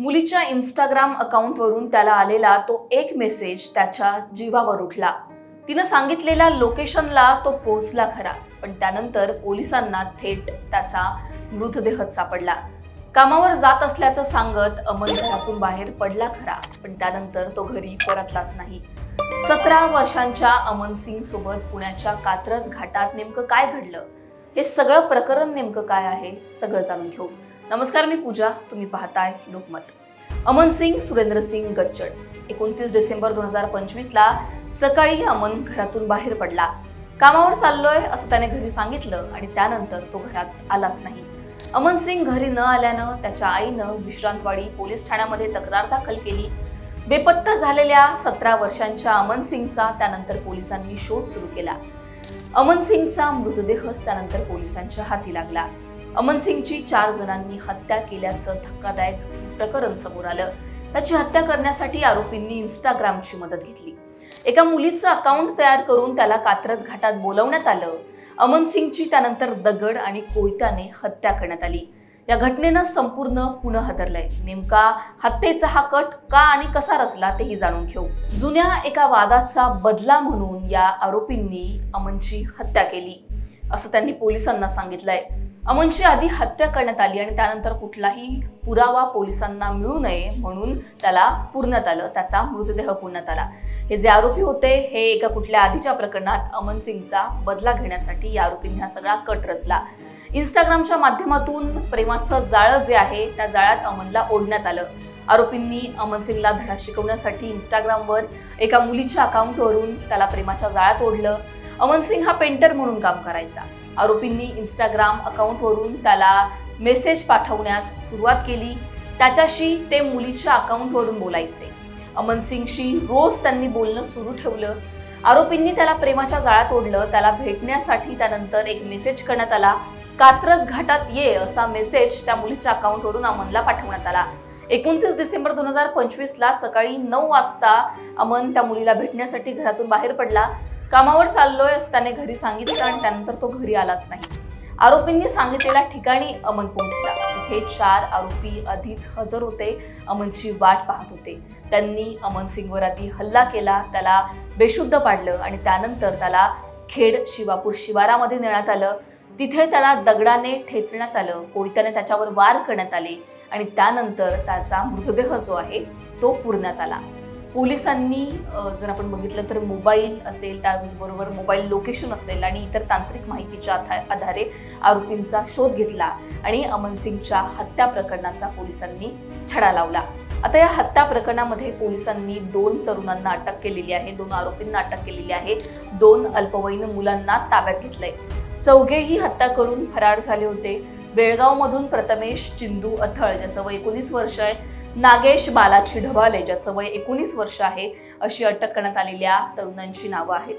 मुलीच्या इंस्टाग्राम अकाउंटवरून त्याला आलेला तो एक मेसेज त्याच्या जीवावर उठला. तिनं सांगितलेल्या लोकेशनला तो पोहोचला खरा, पण त्यानंतर पोलिसांना थेट त्याचा मृतदेहच सापडला. कामावर जात असल्याचं सांगत अमन घरातून बाहेर पडला खरा, पण त्यानंतर तो घरी परतलाच नाही. 17 वर्षांच्या अमन सिंग सोबत पुण्याच्या कात्रज घाटात नेमकं काय घडलं, हे सगळं प्रकरण नेमकं काय आहे, सगळं जाणून घेऊ. नमस्कार, मी पूजा, तुम्ही पाहताय लोकमत. अमन सिंग सुरेंद्र सिंग गच्चड. 29 डिसेंबर 2025 ला सकाळी अमन घरातून बाहेर पडला. कामावर चाललोय असं त्याने घरी सांगितलं आणि त्यानंतर तो घरात आलाच नाही. अमन सिंग घरी न आल्यानं त्याच्या आईनं विश्रांतवाडी पोलीस ठाण्यामध्ये तक्रार दाखल केली. बेपत्ता झालेल्या 17 वर्षांच्या अमन सिंगचा त्यानंतर पोलिसांनी शोध सुरू केला. अमन सिंगचा मृतदेहच त्यानंतर पोलिसांच्या हाती लागला. अमन सिंगची 4 जणांनी हत्या केल्याचं धक्कादायक प्रकरण समोर आलं. त्याची हत्या करण्यासाठी आरोपींनी इंस्टाग्रामची मदत घेतली. एका मुलीचं अकाउंट तयार करून त्याला कात्रज घाटात बोलवण्यात आलं. अमन सिंगची त्यानंतर दगड आणि कोयत्याने हत्या करण्यात आली. या घटनेनं संपूर्ण पुणे हादरलंय. नेमका हत्येचा हा कट का आणि कसा रचला तेही जाणून घेऊ. जुन्या एका वादाचा बदला म्हणून या आरोपींनी अमनची हत्या केली असं त्यांनी पोलिसांना सांगितलंय. अमनची आधी हत्या करण्यात आली आणि त्यानंतर कुठलाही पुरावा पोलिसांना मिळू नये म्हणून त्याला पुरण्यात आलं, त्याचा मृतदेह पुरण्यात आला. हे जे आरोपी होते हे एका कुठल्या आधीच्या प्रकरणात अमन सिंगचा बदला घेण्यासाठी या आरोपींनी हा सगळा कट रचला. इंस्टाग्रामच्या माध्यमातून प्रेमाचं जाळं जे आहे त्या जाळ्यात अमनला ओढण्यात आलं. आरोपींनी अमन सिंगला धडा शिकवण्यासाठी इंस्टाग्रामवर एका मुलीच्या अकाउंटवरून त्याला प्रेमाच्या जाळ्यात ओढलं. अमन सिंग हा पेंटर म्हणून काम करायचा. आरोपींनी इंस्टाग्राम अकाउंटवरून त्याला मेसेज पाठवण्यास सुरुवात केली. त्याच्याशी ते मुलीच्या अकाउंटवरून बोलायचे. अमन सिंगशी रोज त्यांनी बोलणं सुरू ठेवलं. आरोपींनी त्याला प्रेमाच्या जाळ्यात ओढलं. त्याला भेटण्यासाठी त्यानंतर एक मेसेज करण्यात आला. कात्रज घाटात ये असा मेसेज त्या मुलीच्या अकाउंटवरून अमनला पाठवण्यात आला. 29 डिसेंबर 2025 ला सकाळी 9 वाजता अमन त्या मुलीला भेटण्यासाठी घरातून बाहेर पडला. कामावर चाललोय असं त्याने घरी सांगितलं आणि त्यानंतर तो घरी आलाच नाही. आरोपींनी सांगितलेल्या ठिकाणी अमन पोहोचला. तिथे 4 आरोपी आधीच हजर होते, अमनची वाट पाहत होते. त्यांनी अमन सिंगवर आधी हल्ला केला, त्याला बेशुद्ध पाडलं आणि त्यानंतर त्याला खेड शिवापूर शिवारामध्ये नेण्यात आलं. तिथे त्याला दगडाने ठेचण्यात आलं, कोयत्याने त्याच्यावर वार करण्यात आले आणि त्यानंतर त्याचा मृतदेह जो आहे तो पुरण्यात आला. पोलिसांनी जर आपण बघितलं तर मोबाईल असेल, त्याचबरोबर मोबाईल लोकेशन असेल आणि इतर तांत्रिक माहितीच्या आधारे आरोपींचा शोध घेतला आणि अमन सिंगच्या हत्या प्रकरणाचा पोलिसांनी छडा लावला. आता या हत्या प्रकरणामध्ये पोलिसांनी 2 तरुणांना अटक केलेली आहे, 2 आरोपींना अटक केलेली आहे, 2 अल्पवयीन मुलांना ताब्यात घेतलंय. चौघेही हत्या करून फरार झाले होते. बेळगावमधून प्रथमेश चिंदू अथळ ज्याचं वय 19 वर्ष आहे, नागेश बालाची ढबाले ज्याचं वय 19 वर्ष आहे, अशी अटक करण्यात आलेल्या तरुणांची नावं आहेत.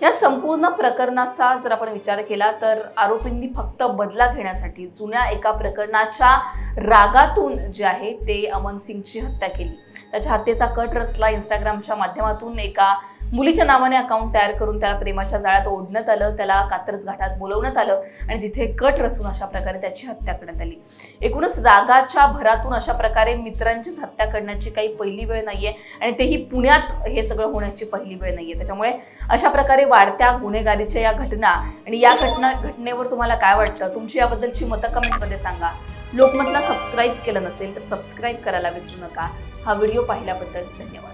या संपूर्ण प्रकरणाचा जर आपण विचार केला तर आरोपींनी फक्त बदला घेण्यासाठी जुन्या एका प्रकरणाच्या रागातून जे आहे ते अमन सिंगची हत्या केली. त्याच्या हत्येचा कट रचला. इंस्टाग्रामच्या माध्यमातून एका मुलीच्या नावाने अकाउंट तयार करून त्याला प्रेमाच्या जाळ्यात ओढण्यात आलं, त्याला कात्रज घाटात बोलवण्यात आलं आणि तिथे कट रचून अशा प्रकारे त्याची हत्या करण्यात आली. एकूणच रागाच्या भरातून अशा प्रकारे मित्रांचीच हत्या करण्याची काही पहिली वेळ नाहीये आणि तेही पुण्यात हे सगळं होण्याची पहिली वेळ नाहीये. त्याच्यामुळे अशा प्रकारे वाढत्या गुन्हेगारीच्या या घटना आणि या घटनेवर तुम्हाला काय वाटतं, तुमची याबद्दलची मतं कमेंटमध्ये सांगा. लोकमतला सबस्क्राईब केलं नसेल तर सबस्क्राईब करायला विसरू नका. हा व्हिडिओ पाहिल्याबद्दल धन्यवाद.